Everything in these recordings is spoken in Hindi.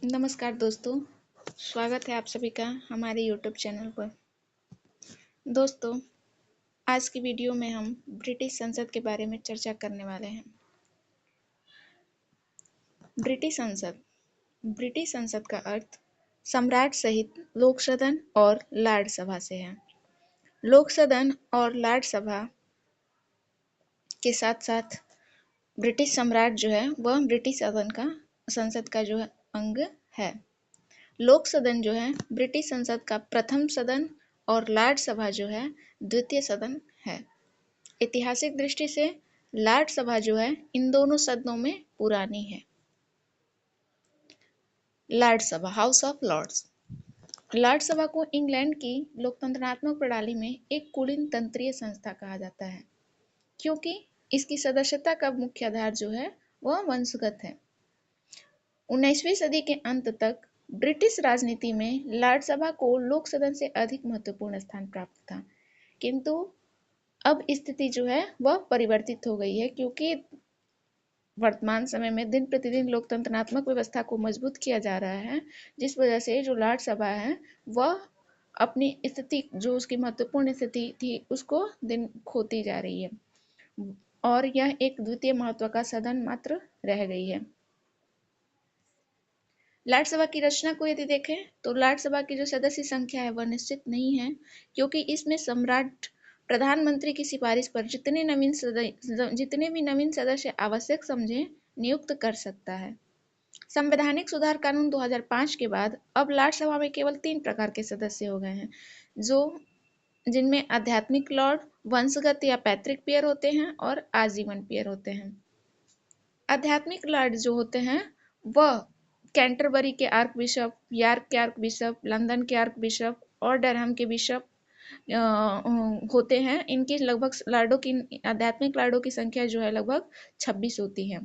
नमस्कार दोस्तों, स्वागत है आप सभी का हमारे यूट्यूब चैनल पर। दोस्तों, आज की वीडियो में हम ब्रिटिश संसद के बारे में चर्चा करने वाले हैं। ब्रिटिश संसद का अर्थ सम्राट सहित लोक सदन और लॉर्ड सभा से है। लोक सदन और लॉर्ड सभा के साथ साथ ब्रिटिश सम्राट जो है वह ब्रिटिश संसद का जो है अंग है। लोक सदन जो है ब्रिटिश संसद का प्रथम सदन और लॉर्ड सभा जो है द्वितीय सदन है। ऐतिहासिक दृष्टि से लॉर्ड सभा जो है इन दोनों सदनों में पुरानी है। लॉर्ड सभा, हाउस ऑफ लॉर्ड्स। लॉर्ड सभा को इंग्लैंड की लोकतंत्रात्मक प्रणाली में एक कुलीन तंत्रीय संस्था कहा जाता है, क्योंकि इसकी सदस्यता का मुख्य आधार जो है वह वंशगत है। 19वीं सदी के अंत तक ब्रिटिश राजनीति में लॉर्ड सभा को लोक सदन से अधिक महत्वपूर्ण स्थान प्राप्त था, किंतु अब स्थिति जो है वह परिवर्तित हो गई है, क्योंकि वर्तमान समय में दिन प्रतिदिन लोकतंत्रात्मक व्यवस्था को मजबूत किया जा रहा है, जिस वजह से जो लॉर्ड सभा है वह अपनी स्थिति, जो उसकी महत्वपूर्ण स्थिति थी, उसको दिन खोती जा रही है और यह एक द्वितीय महत्व का सदन मात्र रह गई है। लॉर्ड सभा की रचना को यदि देखें तो लॉर्ड सभा की जो सदस्य संख्या है वह निश्चित नहीं है, क्योंकि इसमें सम्राट प्रधानमंत्री की सिफारिश पर जितने भी नवीन सदस्य आवश्यक समझे नियुक्त कर सकता है। संवैधानिक सुधार कानून 2005 के बाद अब लॉर्ड सभा में केवल 3 प्रकार के सदस्य हो गए हैं, जिनमें आध्यात्मिक लॉर्ड, वंशगत या पैतृक पियर होते हैं और आजीवन पियर होते हैं। आध्यात्मिक लॉर्ड जो होते हैं वह कैंटरबरी के आर्क बिशप, यॉर्क के आर्क बिशप, लंदन के आर्क बिशप और डरहम के बिशप होते हैं। इनकी लगभग लॉर्डों की, आध्यात्मिक लॉर्डों की संख्या जो है लगभग 26 होती है,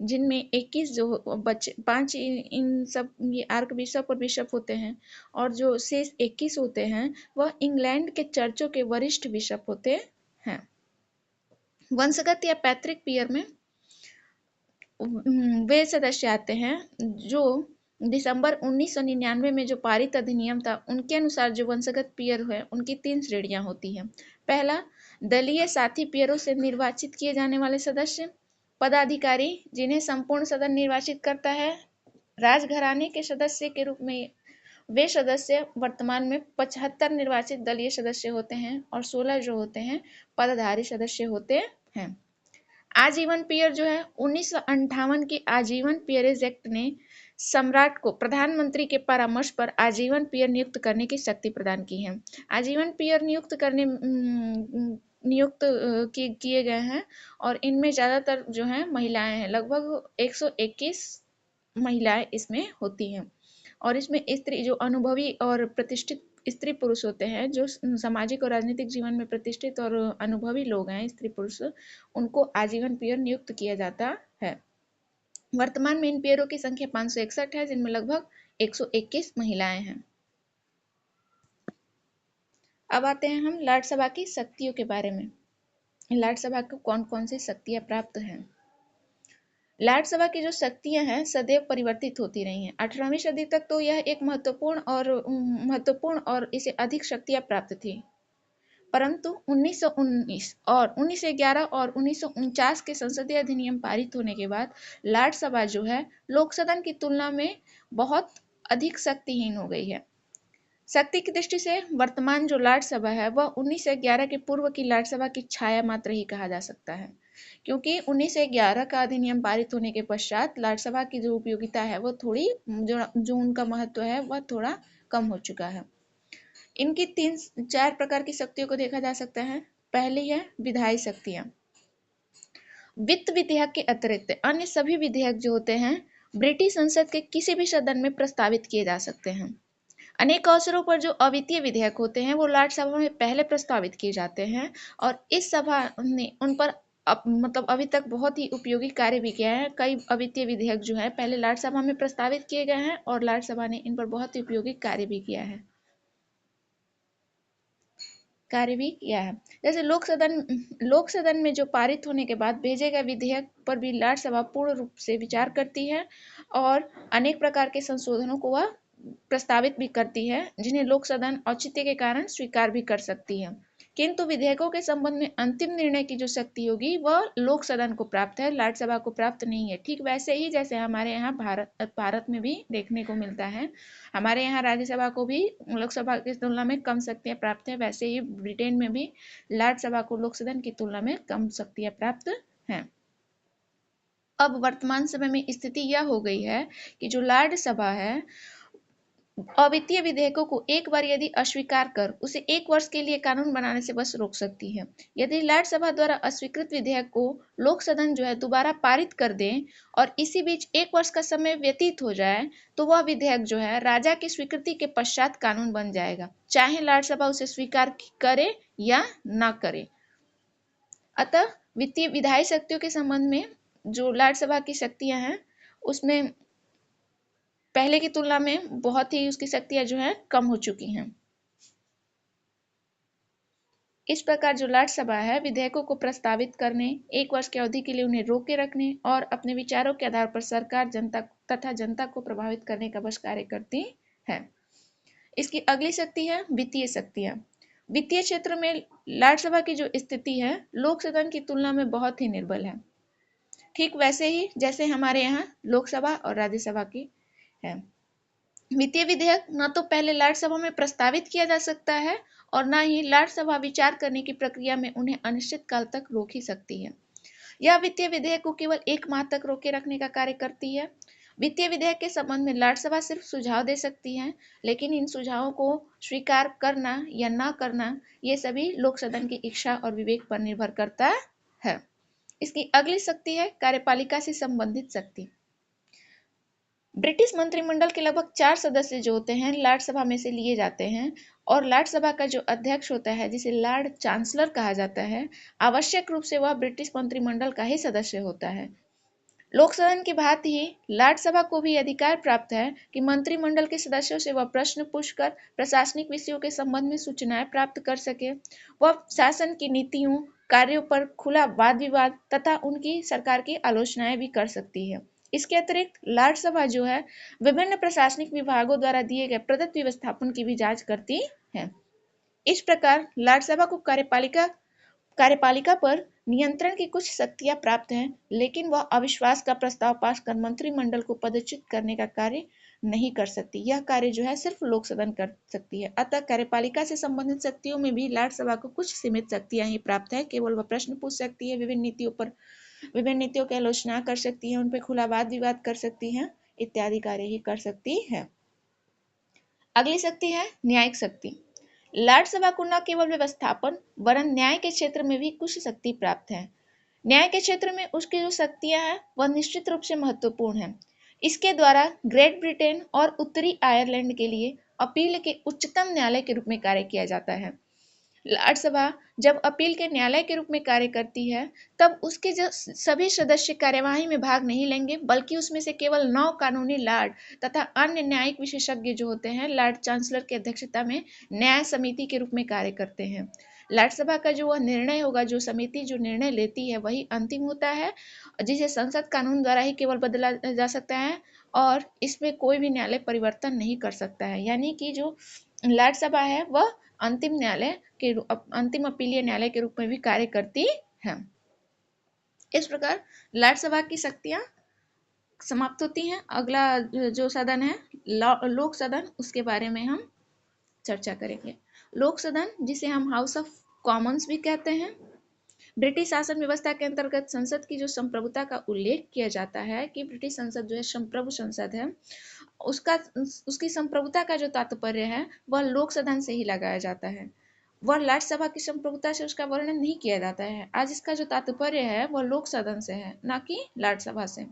जिनमें 21 जो बच्चे 5 इन सब ये आर्क बिशप और बिशप होते हैं, और जो शेष 21 होते हैं वह इंग्लैंड के चर्चों के वरिष्ठ बिशप होते हैं। वंशगत या पैतृक पियर में वे सदस्य आते हैं जो दिसंबर 1999 में जो पारित अधिनियम था उनके अनुसार जो वंशगत पियर है उनकी 3 श्रेणियां होती हैं। पहला, दलीय साथी पियरों से निर्वाचित किए जाने वाले सदस्य। पदाधिकारी जिन्हें संपूर्ण सदन निर्वाचित करता है। राजघराने के सदस्य के रूप में वे सदस्य वर्तमान में 75 निर्वाचित दलीय सदस्य होते हैं और 16 जो होते हैं पदधारी सदस्य होते हैं। आजीवन पियर जो है 1958 की आजीवन पियरेज एक्ट ने सम्राट को प्रधानमंत्री के परामर्श पर आजीवन पियर नियुक्त करने की शक्ति प्रदान की है। आजीवन पियर नियुक्त किए गए हैं और इनमें ज्यादातर जो है महिलाएं हैं। लगभग 121 महिलाएं इसमें होती हैं और इसमें स्त्री जो अनुभवी और प्रतिष्ठित स्त्री पुरुष होते हैं, जो सामाजिक और राजनीतिक जीवन में प्रतिष्ठित और अनुभवी लोग हैं, स्त्री पुरुष, उनको आजीवन पियर नियुक्त किया जाता है। वर्तमान में इन पियरों की संख्या 561 है, जिनमें लगभग 121 महिलाएं हैं। अब आते हैं हम लॉर्ड सभा की शक्तियों के बारे में। लॉर्ड सभा को कौन कौन सी शक्तियां प्राप्त हैं? लॉर्ड सभा की जो शक्तियां हैं सदैव परिवर्तित होती रही हैं। 18वीं सदी तक तो यह एक महत्वपूर्ण और इसे अधिक शक्तियां प्राप्त थी, परंतु 1919 और 1911 और 1949 के संसदीय अधिनियम पारित होने के बाद लॉर्ड सभा जो है लोक सदन की तुलना में बहुत अधिक शक्तिहीन हो गई है। शक्ति की दृष्टि से वर्तमान जो लॉर्ड सभा है वह 1911 के पूर्व की लॉर्ड सभा की छाया मात्र ही कहा जा सकता है, क्योंकि 1911 का अधिनियम पारित होने के पश्चात लॉर्ड सभा की जो उपयोगिता है वो थोड़ी, जो उनका महत्व है वह थोड़ा कम हो चुका है। इनकी 3-4 प्रकार की शक्तियों को देखा जा सकता है। पहली है विधायी शक्तियां। वित्त विधेयक के अतिरिक्त अन्य सभी विधेयक जो होते हैं ब्रिटिश संसद के किसी भी सदन में प्रस्तावित किए जा सकते हैं। अनेक अवसरों पर जो अवित्तीय विधेयक होते हैं वो लॉर्ड सभा में पहले प्रस्तावित किए जाते हैं और इस सभा ने उन पर अभी तक बहुत ही उपयोगी कार्य भी किया है। कई अवित्तीय विधेयक जो है पहले लॉर्ड सभा में प्रस्तावित किए गए हैं और लॉर्ड सभा ने इन पर बहुत ही उपयोगी कार्य भी किया है। कार्य भी किया है। जैसे लोक सदन में जो पारित होने के बाद भेजे गए विधेयक पर भी राज्यसभा पूर्ण रूप से विचार करती है और अनेक प्रकार के संशोधनों को वह प्रस्तावित भी करती है, जिन्हें लोक सदन औचित्य के कारण स्वीकार भी कर सकती है। किंतु विधेयकों के संबंध में अंतिम निर्णय की जो शक्ति होगी वह लोक सदन को प्राप्त है, राज्यसभा को प्राप्त नहीं है। ठीक वैसे ही जैसे हमारे यहाँ भारत में भी देखने को मिलता है, हमारे यहाँ राज्यसभा को भी लोकसभा की तुलना में कम शक्तियां प्राप्त है, वैसे ही ब्रिटेन में भी राज्यसभा को लोक सदन की तुलना में कम शक्तियां प्राप्त हैं। अब वर्तमान समय में स्थिति यह हो गई है कि जो राज्यसभा है अवित्तीय विधेयकों को एक बार यदि अस्वीकार कर उसे 1 वर्ष के लिए कानून बनाने से बस रोक सकती है। यदि राज्यसभा द्वारा अस्वीकृत विधेयक को लोक सदन जो है दोबारा पारित कर दे और इसी बीच 1 वर्ष का समय व्यतीत हो जाए तो वह विधेयक जो है राजा की स्वीकृति के पश्चात कानून बन जाएगा, चाहे राज्यसभा उसे स्वीकार करे या न करे। अतः वित्तीय विधायी शक्तियों के संबंध में जो राज्यसभा की शक्तियां हैं उसमें पहले की तुलना में बहुत ही उसकी शक्तियां जो है कम हो चुकी हैं। इस प्रकार जो राज्यसभा है विधेयकों को प्रस्तावित करने, 1 वर्ष की अवधि के लिए उन्हें रोके रखने और अपने विचारों के आधार पर सरकार जनता को प्रभावित करने का बस कार्य करती है। इसकी अगली शक्ति है वित्तीय शक्तियां। वित्तीय क्षेत्र में राज्यसभा की जो स्थिति है लोक सदन की तुलना में बहुत ही निर्बल है, ठीक वैसे ही जैसे हमारे यहाँ लोकसभा और राज्यसभा की है। वित्तीय विधेयक न तो पहले राज्यसभा में प्रस्तावित किया जा सकता है और न ही राज्यसभा विचार करने की प्रक्रिया में उन्हें अनिश्चित काल तक रोक ही सकती है। यह वित्तीय विधेयक को केवल 1 माह तक रोके रखने का कार्य करती है। वित्तीय विधेयक के संबंध में राज्यसभा सिर्फ सुझाव दे सकती है, लेकिन इन सुझावों को स्वीकार करना या न करना ये सभी लोक सदन की इच्छा और विवेक पर निर्भर करता है। इसकी अगली शक्ति है कार्यपालिका से संबंधित शक्ति। ब्रिटिश मंत्रिमंडल के लगभग 4 सदस्य जो होते हैं राज्यसभा में से लिए जाते हैं और राज्यसभा का जो अध्यक्ष होता है जिसे लॉर्ड चांसलर कहा जाता है, आवश्यक रूप से वह ब्रिटिश मंत्रिमंडल का ही सदस्य होता है। लोक सदन की भांति ही राज्यसभा को भी अधिकार प्राप्त है कि मंत्रिमंडल के सदस्यों से वह प्रश्न पूछकर प्रशासनिक विषयों के संबंध में सूचनाएं प्राप्त कर सके। वह शासन की नीतियों, कार्यों पर खुला वाद विवाद तथा उनकी सरकार की आलोचनाएं भी कर सकती है। इसके अतिरिक्त राज्यसभा जो है विभिन्न प्रशासनिक विभागों द्वारा दिए गए प्रदत्त व्यवस्थापन की भी जांच करती है। इस प्रकार राज्यसभा को कार्यपालिका पर नियंत्रण की कुछ शक्तियां प्राप्त हैं, लेकिन वह अविश्वास का प्रस्ताव पास कर मंत्रिमंडल को पदच्युत करने का कार्य नहीं कर सकती। यह कार्य जो है सिर्फ लोक सदन कर सकती है। अतः कार्यपालिका से संबंधित शक्तियों में भी राज्यसभा को कुछ सीमित शक्तियां ही प्राप्त है। केवल वह प्रश्न पूछ सकती है, विभिन्न नीतियों की आलोचना कर सकती है, उन पर खुला वाद विवाद कर सकती है, इत्यादि कार्य ही कर सकती है। अगली शक्ति है न्यायिक शक्ति। राज्यसभा को न केवल व्यवस्थापन वरन न्याय के क्षेत्र में भी कुछ शक्ति प्राप्त है। न्याय के क्षेत्र में उसकी जो शक्तियां हैं वह निश्चित रूप से महत्वपूर्ण है। इसके द्वारा ग्रेट ब्रिटेन और उत्तरी आयरलैंड के लिए अपील के उच्चतम न्यायालय के रूप में कार्य किया जाता है। राज्यसभा जब अपील के न्यायालय के रूप में कार्य करती है तब उसके जो सभी सदस्य कार्यवाही में भाग नहीं लेंगे, बल्कि उसमें से केवल 9 कानूनी लॉर्ड तथा अन्य न्यायिक विशेषज्ञ जो होते हैं लॉर्ड चांसलर की अध्यक्षता में न्याय समिति के रूप में कार्य करते हैं। राज्यसभा का जो वह निर्णय होगा, जो समिति जो निर्णय लेती है वही अंतिम होता है, जिसे संसद कानून द्वारा ही केवल बदला जा सकता है और इसमें कोई भी न्यायालय परिवर्तन नहीं कर सकता है। यानी कि जो राज्यसभा है वह अंतिम अपीलीय न्यायालय के रूप में भी कार्य करती है। इस प्रकार राज्यसभा की शक्तियां समाप्त होती हैं। अगला जो सदन है लोक सदन, उसके बारे में हम चर्चा करेंगे। लोक सदन जिसे हम हाउस ऑफ कॉमन्स भी कहते हैं, ब्रिटिश शासन व्यवस्था के अंतर्गत संसद की जो संप्रभुता का उल्लेख किया जाता है कि ब्रिटिश संसद जो है संप्रभु संसद है, उसकी संप्रभुता का जो तात्पर्य है वह लोक सदन से ही लगाया जाता है। वह राज्यसभा की संप्रभुता से उसका वर्णन नहीं किया जाता है। आज इसका जो तात्पर्य है वह लोक सदन से है, न कि राज्यसभा से,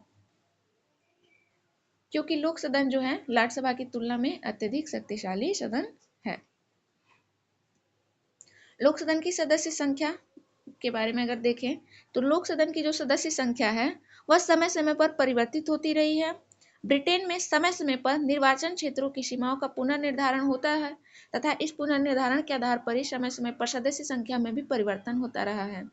क्योंकि लोक सदन जो है राज्यसभा की तुलना में अत्यधिक शक्तिशाली सदन है। लोक सदन की सदस्य संख्या के बारे में अगर देखें तो लोक सदन की जो सदस्य संख्या है वह समय समय पर परिवर्तित होती रही है। ब्रिटेन में समय समय पर निर्वाचन क्षेत्रों की सीमाओं का पुनर्निर्धारण होता है तथा इस पुनर्निर्धारण के आधार पर ही समय समय पर सदस्य संख्या में भी परिवर्तन होता रहा है।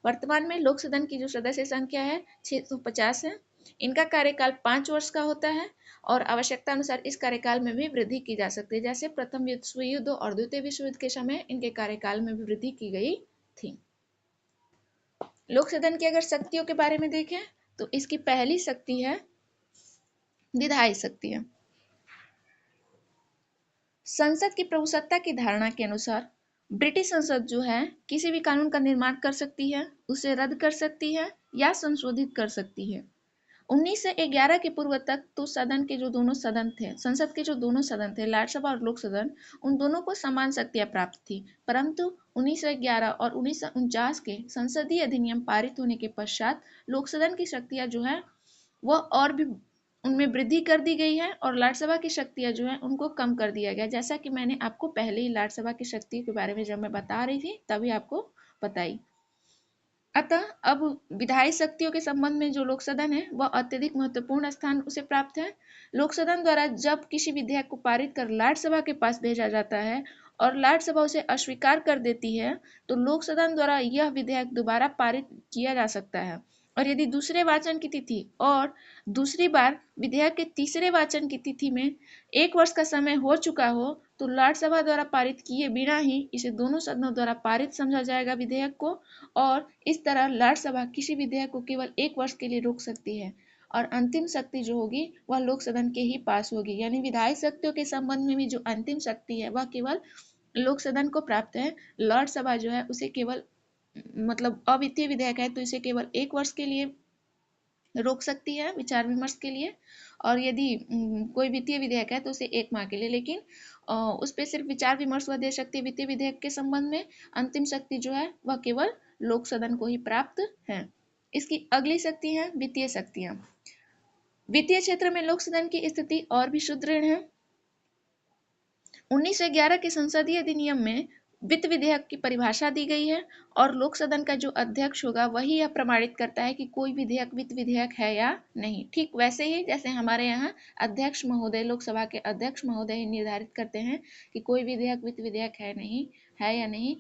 वर्तमान में लोक सदन की जो सदस्य संख्या है 650 है। इनका कार्यकाल 5 वर्ष का होता है और आवश्यकता अनुसार इस कार्यकाल में भी वृद्धि की जा सकती है। जैसे प्रथम विश्व युद्ध और द्वितीय विश्व युद्ध के समय इनके कार्यकाल में भी वृद्धि की गई थी। लोक सदन की अगर शक्तियों के बारे में देखें तो इसकी पहली शक्ति है विधायी शक्तियां। संसद की प्रभुसत्ता की धारणा के अनुसार ब्रिटिश संसद जो है किसी भी कानून का निर्माण कर सकती है, उसे रद्द कर सकती है या संशोधित कर सकती है। 1911 के पूर्व तक तो सदन के जो दोनों सदन थे, संसद के जो दोनों सदन थे, राज्यसभा और लोक सदन, उन दोनों को समान शक्तियां प्राप्त थी। परंतु 1911 और 1949 के संसदीय अधिनियम पारित होने के पश्चात लोक सदन की शक्तियां जो है वह और भी उनमें वृद्धि कर दी गई है और राज्यसभा की शक्तियां जो है उनको कम कर दिया गया। जैसा कि मैंने आपको पहले ही राज्यसभा की शक्ति के बारे में जब मैं बता रही थी तभी आपको बताई। अतः अब विधायी शक्तियों के संबंध में जो लोक सदन है वह अत्यधिक महत्वपूर्ण स्थान उसे प्राप्त है। लोक सदन द्वारा जब किसी विधेयक को पारित कर राज्यसभा के पास भेजा जाता है और राज्यसभा उसे अस्वीकार कर देती है तो लोक सदन द्वारा यह विधेयक दोबारा पारित किया जा सकता है। और यदि दूसरे वाचन की तिथि और दूसरी बार विधेयक के तीसरे वाचन की तिथि में 1 वर्ष का समय हो चुका हो तो राज्यसभा द्वारा पारित किए बिना ही इसे दोनों सदनों द्वारा पारित समझा जाएगा विधेयक को और इस तरह राज्यसभा किसी विधेयक को केवल 1 वर्ष के लिए रोक सकती है और अंतिम शक्ति जो होगी वह लोक सदन के ही पास होगी। यानी विधायी शक्तियों के संबंध में भी जो अंतिम शक्ति है वह केवल लोक सदन को प्राप्त है। राज्यसभा जो है उसे केवल मतलब अवित्तीय विधेयक है तो इसे केवल 1 वर्ष के लिए रोक सकती है विचार विमर्श के लिए और यदि कोई वित्तीय विधेयक है तो उसे 1 माह के लिए, लेकिन उस पर सिर्फ विचार विमर्श वह दे सकती है वित्तीय विधेयक के संबंध में। अंतिम शक्ति जो है वह केवल लोक सदन को ही प्राप्त है। इसकी अगली शक्ति है वित्तीय शक्तियां। वित्तीय क्षेत्र में लोक सदन की स्थिति और भी सुदृढ़ है। 1911 के संसदीय अधिनियम में वित्त विधेयक की परिभाषा दी गई है और लोक सदन का जो अध्यक्ष होगा वही यह प्रमाणित करता है कि कोई विधेयक वित्त विधेयक है या नहीं। ठीक वैसे ही जैसे हमारे यहाँ अध्यक्ष महोदय, लोकसभा के अध्यक्ष महोदय निर्धारित करते हैं कि कोई विधेयक वित्त विधेयक है या नहीं।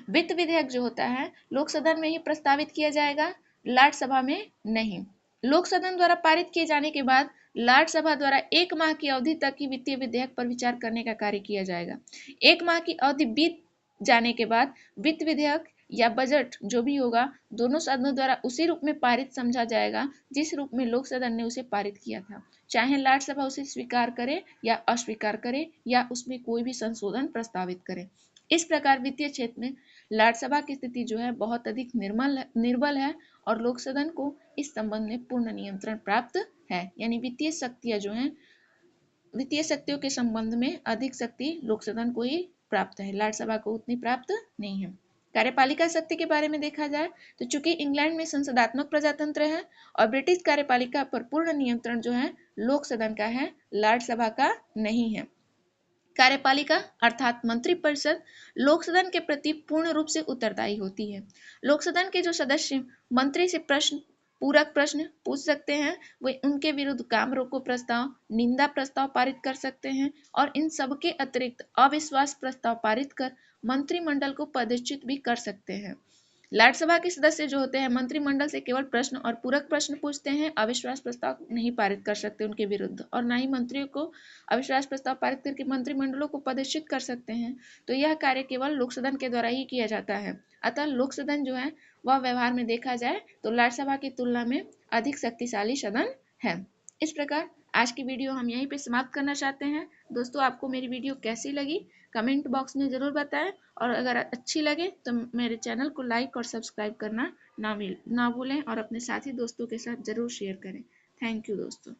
वित्त विधेयक जो होता है लोक सदन में ही प्रस्तावित किया जाएगा, राज्यसभा में नहीं। लोक सदन द्वारा पारित किए जाने के बाद राज्यसभा द्वारा 1 माह की अवधि तक ही वित्तीय विधेयक पर विचार करने का कार्य किया जाएगा। 1 माह की अवधि बीत जाने के बाद वित्त विधेयक या बजट जो भी होगा दोनों सदनों द्वारा उसी रूप में पारित समझा जाएगा जिस रूप में लोक सदन ने उसे पारित किया था, चाहे राज्यसभा उसे स्वीकार करे या अस्वीकार करे या उसमें कोई भी संशोधन प्रस्तावित करे। इस प्रकार वित्तीय क्षेत्र में राज्यसभा की स्थिति जो है बहुत अधिक निर्बल है और लोक सदन को इस संबंध में पूर्ण नियंत्रण प्राप्त है। यानी वित्तीय शक्तियां जो हैं, वित्तीय शक्तियों के संबंध में अधिक शक्ति लोक सदन को ही प्राप्त है, राज्यसभा को उतनी प्राप्त नहीं है। कार्यपालिका शक्ति के बारे में देखा जाए तो चूंकि इंग्लैंड में संसदात्मक प्रजातंत्र है और ब्रिटिश कार्यपालिका पर पूर्ण नियंत्रण जो है लोक सदन का है, राज्यसभा का नहीं है। कार्यपालिका अर्थात मंत्रिपरिषद लोक सदन के प्रति पूर्ण रूप से उत्तरदायी होती है। लोक सदन के जो सदस्य मंत्री से पूरक प्रश्न पूछ सकते हैं, वे उनके विरुद्ध काम रोको प्रस्ताव, निंदा प्रस्ताव पारित कर सकते हैं और इन सब के अतिरिक्त अविश्वास प्रस्ताव पारित कर मंत्रिमंडल को पदच्युत भी कर सकते हैं। राज्यसभा के सदस्य जो होते हैं मंत्रिमंडल से केवल प्रश्न और पूरक प्रश्न पूछते हैं, अविश्वास प्रस्ताव नहीं पारित कर सकते उनके विरुद्ध और ना ही मंत्रियों को अविश्वास प्रस्ताव पारित करके मंत्रिमंडलों को पदच्युत कर सकते हैं। तो यह कार्य केवल लोक सदन के द्वारा ही किया जाता है। अतः लोक सदन जो है वह व्यवहार में देखा जाए तो राज्यसभा की तुलना में अधिक शक्तिशाली सदन है। इस प्रकार आज की वीडियो हम यहीं पे समाप्त करना चाहते हैं। दोस्तों, आपको मेरी वीडियो कैसी लगी कमेंट बॉक्स में ज़रूर बताएं और अगर अच्छी लगे तो मेरे चैनल को लाइक और सब्सक्राइब करना ना भूलें और अपने साथी दोस्तों के साथ ज़रूर शेयर करें। थैंक यू दोस्तों।